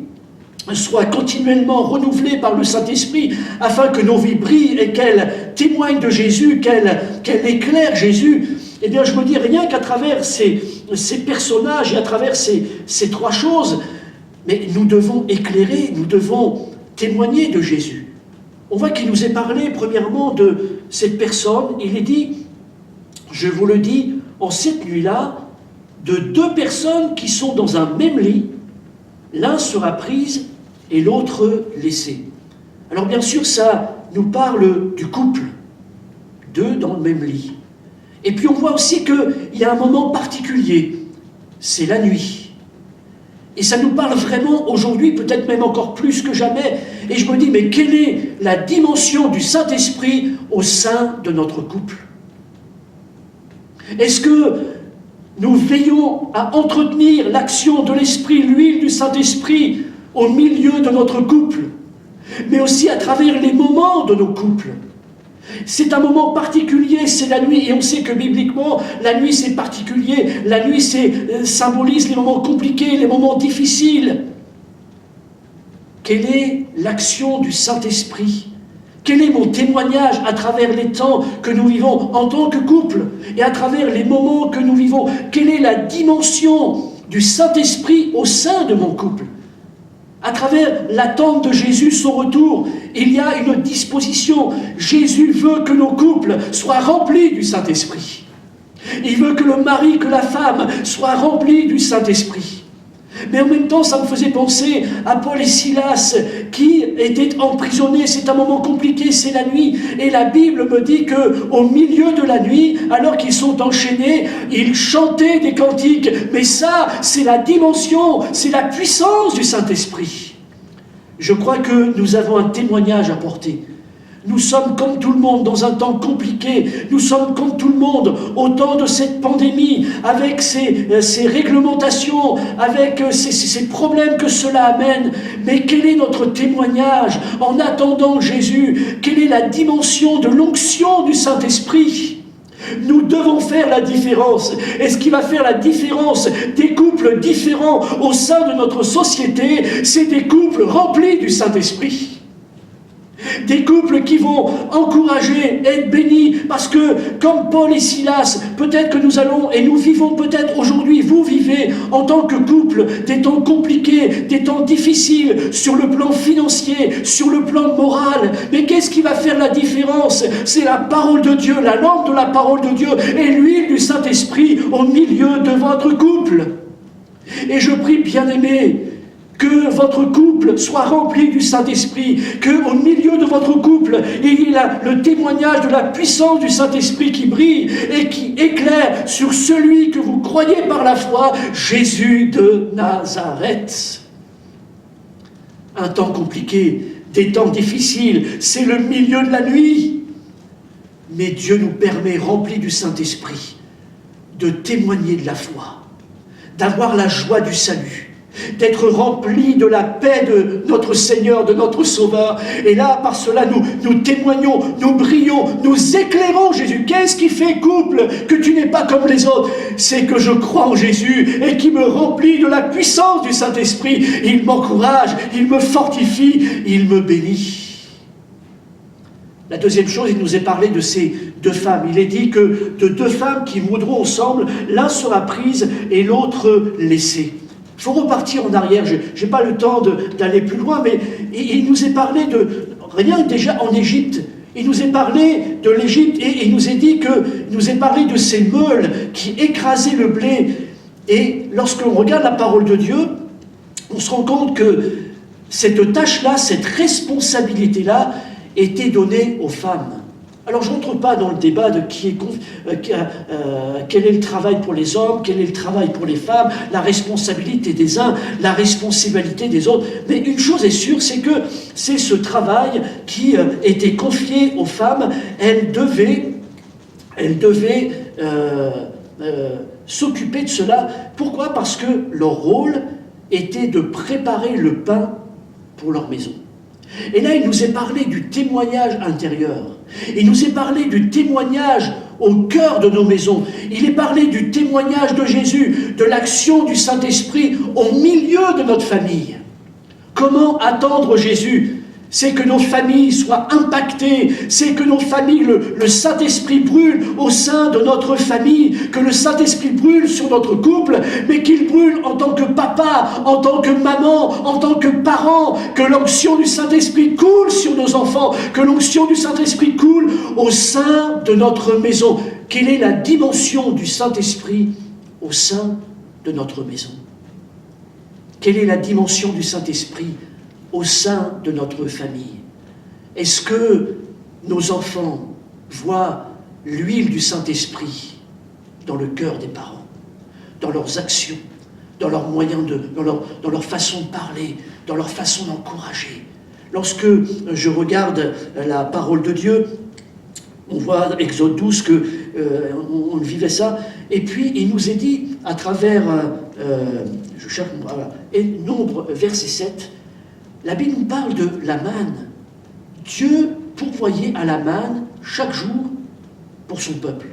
soient continuellement renouvelées par le Saint-Esprit, afin que nos vies brillent et qu'elles témoignent de Jésus, qu'elles éclairent Jésus, eh bien je me dis, rien qu'à travers ces personnages et à travers ces 3 choses, mais nous devons éclairer, nous devons témoigner de Jésus. On voit qu'il nous est parlé premièrement de cette personne. Il est dit, je vous le dis, en cette nuit-là, de 2 personnes qui sont dans un même lit, l'un sera prise et l'autre laissé. Alors bien sûr, ça nous parle du couple, 2 dans le même lit. Et puis on voit aussi qu'il y a un moment particulier, c'est la nuit. Et ça nous parle vraiment aujourd'hui, peut-être même encore plus que jamais. Et je me dis, mais quelle est la dimension du Saint-Esprit au sein de notre couple? Est-ce que nous veillons à entretenir l'action de l'Esprit, l'huile du Saint-Esprit au milieu de notre couple, mais aussi à travers les moments de nos couples? C'est un moment particulier, c'est la nuit, et on sait que bibliquement, la nuit c'est particulier, la nuit symbolise les moments compliqués, les moments difficiles. Quelle est l'action du Saint-Esprit? Quel est mon témoignage à travers les temps que nous vivons en tant que couple et à travers les moments que nous vivons? Quelle est la dimension du Saint-Esprit au sein de mon couple? À travers l'attente de Jésus, son retour, il y a une disposition. Jésus veut que nos couples soient remplis du Saint-Esprit. Il veut que le mari, que la femme soient remplis du Saint-Esprit. Mais en même temps, ça me faisait penser à Paul et Silas qui étaient emprisonnés. C'est un moment compliqué, c'est la nuit. Et la Bible me dit qu'au milieu de la nuit, alors qu'ils sont enchaînés, ils chantaient des cantiques. Mais ça, c'est la dimension, c'est la puissance du Saint-Esprit. Je crois que nous avons un témoignage à porter. Nous sommes comme tout le monde dans un temps compliqué. Nous sommes comme tout le monde au temps de cette pandémie, avec ces réglementations, avec ces problèmes que cela amène. Mais quel est notre témoignage en attendant Jésus? Quelle est la dimension de l'onction du Saint-Esprit? Nous devons faire la différence. Et ce qui va faire la différence des couples différents au sein de notre société, c'est des couples remplis du Saint-Esprit. Des couples qui vont encourager, être bénis, parce que comme Paul et Silas, peut-être que nous allons, et nous vivons peut-être aujourd'hui, vous vivez en tant que couple, des temps compliqués, des temps difficiles, sur le plan financier, sur le plan moral. Mais qu'est-ce qui va faire la différence? C'est la parole de Dieu, la lampe de la parole de Dieu, et l'huile du Saint-Esprit au milieu de votre couple. Et je prie, bien-aimés, que votre couple soit rempli du Saint-Esprit, qu'au milieu de votre couple, il y ait le témoignage de la puissance du Saint-Esprit qui brille et qui éclaire sur celui que vous croyez par la foi, Jésus de Nazareth. Un temps compliqué, des temps difficiles, c'est le milieu de la nuit. Mais Dieu nous permet, remplis du Saint-Esprit, de témoigner de la foi, d'avoir la joie du salut, d'être remplis de la paix de notre Seigneur, de notre Sauveur. Et là, par cela, nous témoignons, nous brillons, nous éclairons Jésus. Qu'est-ce qui fait, couple, que tu n'es pas comme les autres? C'est que je crois en Jésus et qui me remplit de la puissance du Saint-Esprit. Il m'encourage, il me fortifie, il me bénit. La deuxième chose, il nous est parlé de ces deux femmes. Il est dit que de deux femmes qui moudront ensemble, l'un sera prise et l'autre laissée. Il faut repartir en arrière, je n'ai pas le temps d'aller plus loin, mais il nous est parlé de, rien déjà en Égypte, il nous est parlé de l'Égypte et il nous est dit il nous est parlé de ces meules qui écrasaient le blé. Et lorsque l'on regarde la parole de Dieu, on se rend compte que cette tâche-là, cette responsabilité-là, était donnée aux femmes. Alors je n'entre pas dans le débat de quel est le travail pour les hommes, quel est le travail pour les femmes, la responsabilité des uns, la responsabilité des autres. Mais une chose est sûre, c'est que c'est ce travail qui était confié aux femmes. Elles devaient s'occuper de cela. Pourquoi? Parce que leur rôle était de préparer le pain pour leur maison. Et là, il nous est parlé du témoignage intérieur. Il nous est parlé du témoignage au cœur de nos maisons. Il est parlé du témoignage de Jésus, de l'action du Saint-Esprit au milieu de notre famille. Comment attendre Jésus? C'est que nos familles soient impactées, c'est que nos familles, le Saint-Esprit brûle au sein de notre famille, que le Saint-Esprit brûle sur notre couple, mais qu'il brûle en tant que papa, en tant que maman, en tant que parent, que l'onction du Saint-Esprit coule sur nos enfants, que l'onction du Saint-Esprit coule au sein de notre maison. Quelle est la dimension du Saint-Esprit au sein de notre maison? Quelle est la dimension du Saint-Esprit au sein de notre famille? Est-ce que nos enfants voient l'huile du Saint-Esprit dans le cœur des parents, dans leurs actions, dans leurs moyens dans leur façon de parler, dans leur façon d'encourager? Lorsque je regarde la parole de Dieu, on voit Exode 12 on vivait ça, et puis il nous est dit à travers je cherche et Nombre verset 7, la Bible nous parle de la manne. Dieu pourvoyait à la manne chaque jour pour son peuple.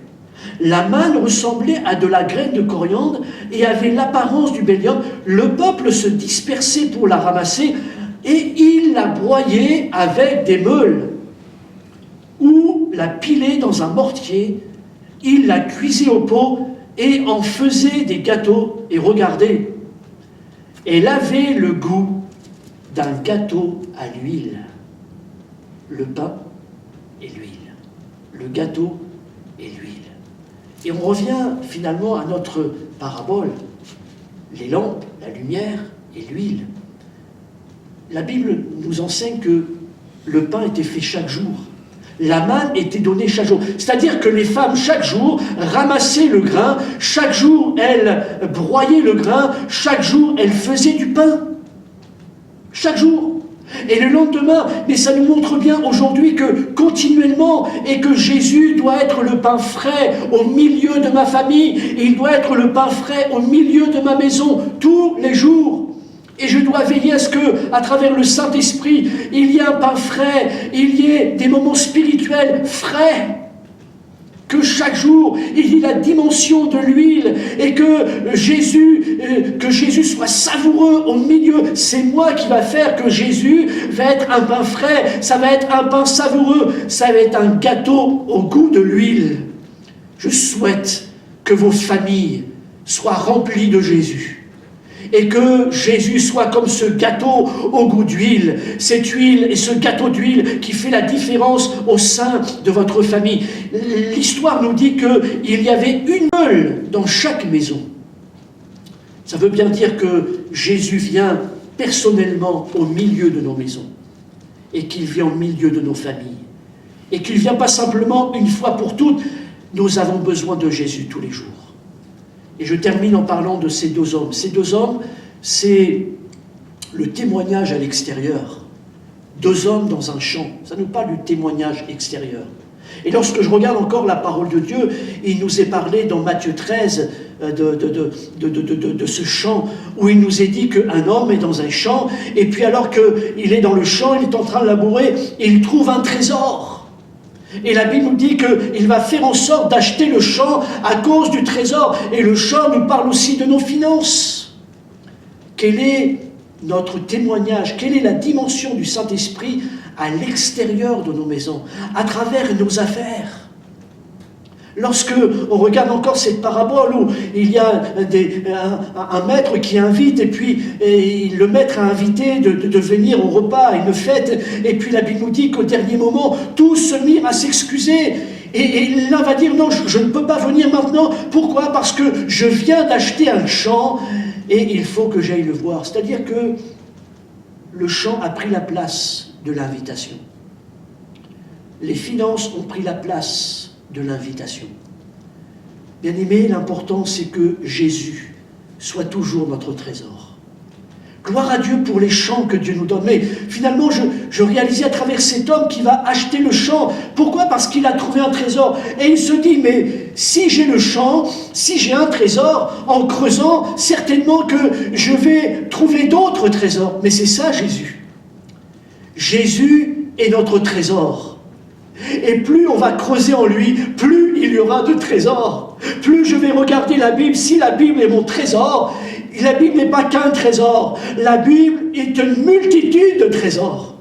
La manne ressemblait à de la graine de coriandre et avait l'apparence du bdellium. Le peuple se dispersait pour la ramasser et il la broyait avec des meules ou la pilait dans un mortier. Il la cuisait au pot et en faisait des gâteaux. Et regardez, elle avait le goût d'un gâteau à l'huile. Le pain et l'huile. Le gâteau et l'huile. Et on revient finalement à notre parabole. Les lampes, la lumière et l'huile. La Bible nous enseigne que le pain était fait chaque jour. La manne était donnée chaque jour. C'est-à-dire que les femmes, chaque jour, ramassaient le grain. Chaque jour, elles broyaient le grain. Chaque jour, elles faisaient du pain. Chaque jour. Et le lendemain, mais ça nous montre bien aujourd'hui que continuellement, et que Jésus doit être le pain frais au milieu de ma famille, et il doit être le pain frais au milieu de ma maison, tous les jours. Et je dois veiller à ce que, à travers le Saint-Esprit, il y ait un pain frais, il y ait des moments spirituels frais. que chaque jour, il y ait la dimension de l'huile et que Jésus soit savoureux au milieu. C'est moi qui va faire que Jésus va être un pain frais, ça va être un pain savoureux, ça va être un gâteau au goût de l'huile. Je souhaite que vos familles soient remplies de Jésus. Et que Jésus soit comme ce gâteau au goût d'huile, cette huile et ce gâteau d'huile qui fait la différence au sein de votre famille. L'histoire nous dit qu'il y avait une meule dans chaque maison. Ça veut bien dire que Jésus vient personnellement au milieu de nos maisons et qu'il vient au milieu de nos familles et qu'il ne vient pas simplement une fois pour toutes. Nous avons besoin de Jésus tous les jours. Et je termine en parlant de ces deux hommes. Ces deux hommes, c'est le témoignage à l'extérieur. Deux hommes dans un champ. Ça nous parle du témoignage extérieur. Et lorsque je regarde encore la parole de Dieu, il nous est parlé dans Matthieu 13 de ce champ où il nous est dit qu'un homme est dans un champ et puis alors qu'il est dans le champ, il est en train de labourer, il trouve un trésor. Et la Bible nous dit qu'il va faire en sorte d'acheter le champ à cause du trésor. Et le champ nous parle aussi de nos finances. Quel est notre témoignage? Quelle est la dimension du Saint-Esprit à l'extérieur de nos maisons, à travers nos affaires? Lorsque on regarde encore cette parabole où il y a un maître qui invite, et puis le maître a invité de venir au repas, à une fête, et puis la Bible nous dit qu'au dernier moment, tous se mirent à s'excuser. Et l'un va dire, non, je ne peux pas venir maintenant. Pourquoi? Parce que je viens d'acheter un champ, et il faut que j'aille le voir. C'est-à-dire que le champ a pris la place de l'invitation. Les finances ont pris la place de l'invitation. Bien-aimés, l'important c'est que Jésus soit toujours notre trésor. Gloire à Dieu pour les champs que Dieu nous donne. Mais finalement, je réalisais à travers cet homme qui va acheter le champ. Pourquoi? Parce qu'il a trouvé un trésor. Et il se dit, mais si j'ai le champ, si j'ai un trésor, en creusant, certainement que je vais trouver d'autres trésors. Mais c'est ça Jésus. Jésus est notre trésor. Et plus on va creuser en lui, plus il y aura de trésors. Plus je vais regarder la Bible, si la Bible est mon trésor, la Bible n'est pas qu'un trésor. La Bible est une multitude de trésors.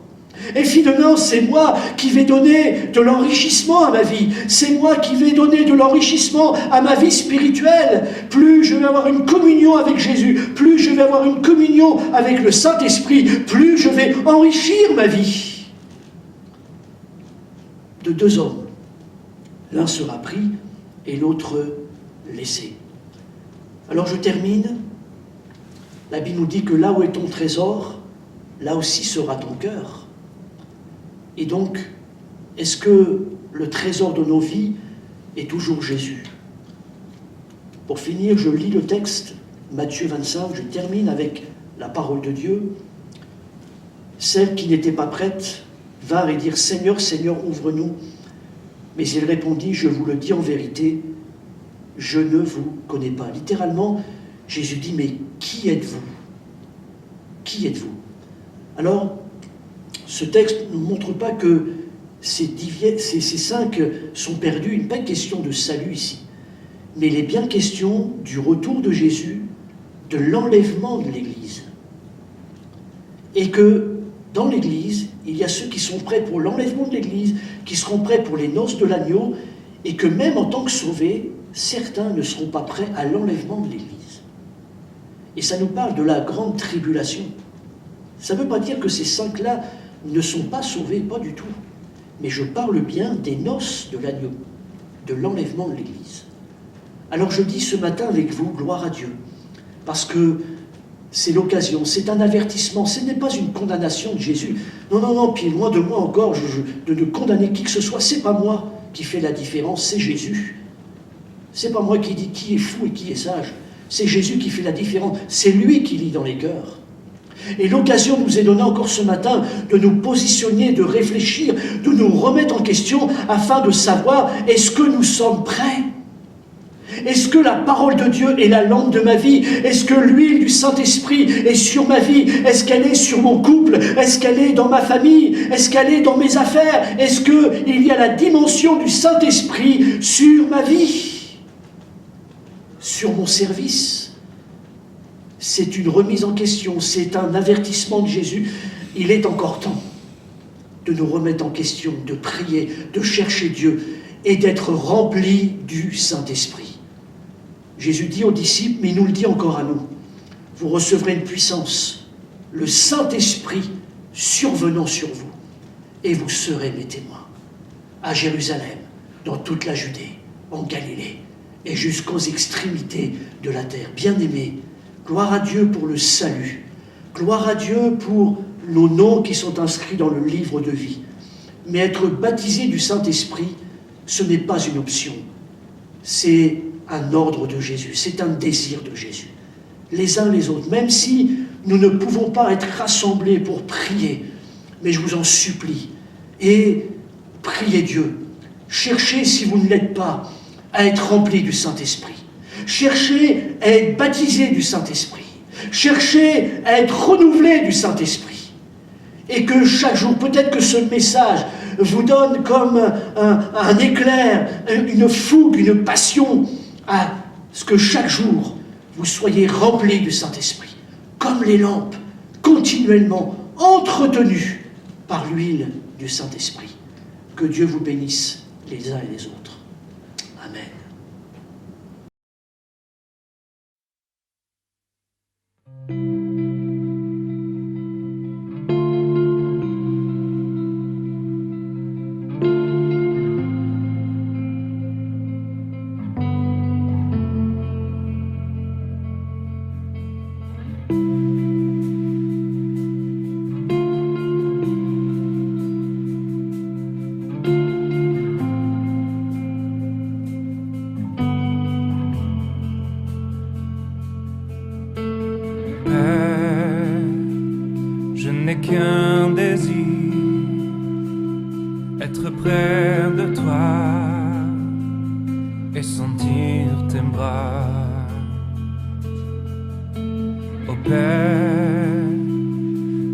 Et finalement, c'est moi qui vais donner de l'enrichissement à ma vie. C'est moi qui vais donner de l'enrichissement à ma vie spirituelle. Plus je vais avoir une communion avec Jésus, plus je vais avoir une communion avec le Saint-Esprit, plus je vais enrichir ma vie. De deux hommes, l'un sera pris et l'autre laissé. Alors je termine. La Bible nous dit que là où est ton trésor, là aussi sera ton cœur. Et donc, est-ce que le trésor de nos vies est toujours Jésus? Pour finir, je lis le texte, Matthieu 25, je termine avec la parole de Dieu. Celles qui n'étaient pas prêtes vinrent et dirent, Seigneur, Seigneur, ouvre-nous. Mais il répondit, je vous le dis en vérité, je ne vous connais pas. Littéralement, Jésus dit, mais qui êtes-vous? Qui êtes-vous? Alors, ce texte ne nous montre pas que ces cinq sont perdus. Il n'est pas une question de salut ici. Mais il est bien question du retour de Jésus, de l'enlèvement de l'Église. Et que dans l'Église, il y a ceux qui sont prêts pour l'enlèvement de l'Église, qui seront prêts pour les noces de l'agneau, et que même en tant que sauvés, certains ne seront pas prêts à l'enlèvement de l'Église. Et ça nous parle de la grande tribulation. Ça ne veut pas dire que ces cinq-là ne sont pas sauvés, pas du tout. Mais je parle bien des noces de l'agneau, de l'enlèvement de l'Église. Alors je dis ce matin avec vous, gloire à Dieu, parce que c'est l'occasion, c'est un avertissement, ce n'est pas une condamnation de Jésus. Non, non, non, puis loin de moi encore de condamner qui que ce soit, c'est pas moi qui fait la différence, c'est Jésus. C'est pas moi qui dis qui est fou et qui est sage, c'est Jésus qui fait la différence, c'est lui qui lit dans les cœurs. Et l'occasion nous est donnée encore ce matin de nous positionner, de réfléchir, de nous remettre en question afin de savoir est-ce que nous sommes prêts? Est-ce que la parole de Dieu est la lampe de ma vie? Est-ce que l'huile du Saint-Esprit est sur ma vie? Est-ce qu'elle est sur mon couple? Est-ce qu'elle est dans ma famille? Est-ce qu'elle est dans mes affaires? Est-ce qu'il y a la dimension du Saint-Esprit sur ma vie? Sur mon service? C'est une remise en question, c'est un avertissement de Jésus. Il est encore temps de nous remettre en question, de prier, de chercher Dieu et d'être remplis du Saint-Esprit. Jésus dit aux disciples, mais il nous le dit encore à nous, vous recevrez une puissance, le Saint-Esprit survenant sur vous, et vous serez mes témoins, à Jérusalem, dans toute la Judée, en Galilée, et jusqu'aux extrémités de la terre. Bien-aimés, gloire à Dieu pour le salut, gloire à Dieu pour nos noms qui sont inscrits dans le livre de vie. Mais être baptisé du Saint-Esprit, ce n'est pas une option, c'est un ordre de Jésus, c'est un désir de Jésus. Les uns les autres, même si nous ne pouvons pas être rassemblés pour prier, mais je vous en supplie, et priez Dieu. Cherchez, si vous ne l'êtes pas, à être remplis du Saint-Esprit. Cherchez à être baptisés du Saint-Esprit. Cherchez à être renouvelés du Saint-Esprit. Et que chaque jour, peut-être que ce message vous donne comme un éclair, une fougue, une passion, à ce que chaque jour, vous soyez remplis du Saint-Esprit, comme les lampes, continuellement entretenues par l'huile du Saint-Esprit. Que Dieu vous bénisse les uns et les autres. Amen. Je n'ai qu'un désir, être près de toi et sentir tes bras. Ô Père,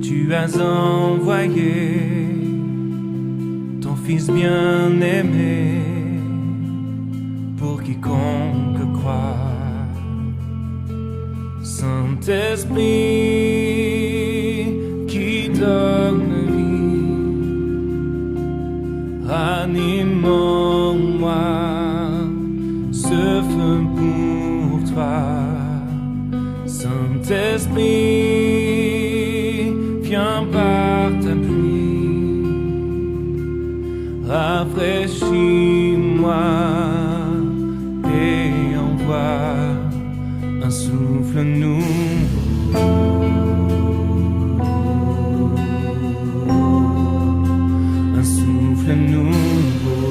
tu as envoyé ton Fils bien-aimé pour quiconque croit. Saint-Esprit qui donne vie, ranime en moi ce feu pour toi. Saint-Esprit, viens par ta pluie, rafraîchis-moi et envoie un souffle nouveau, un souffle nouveau.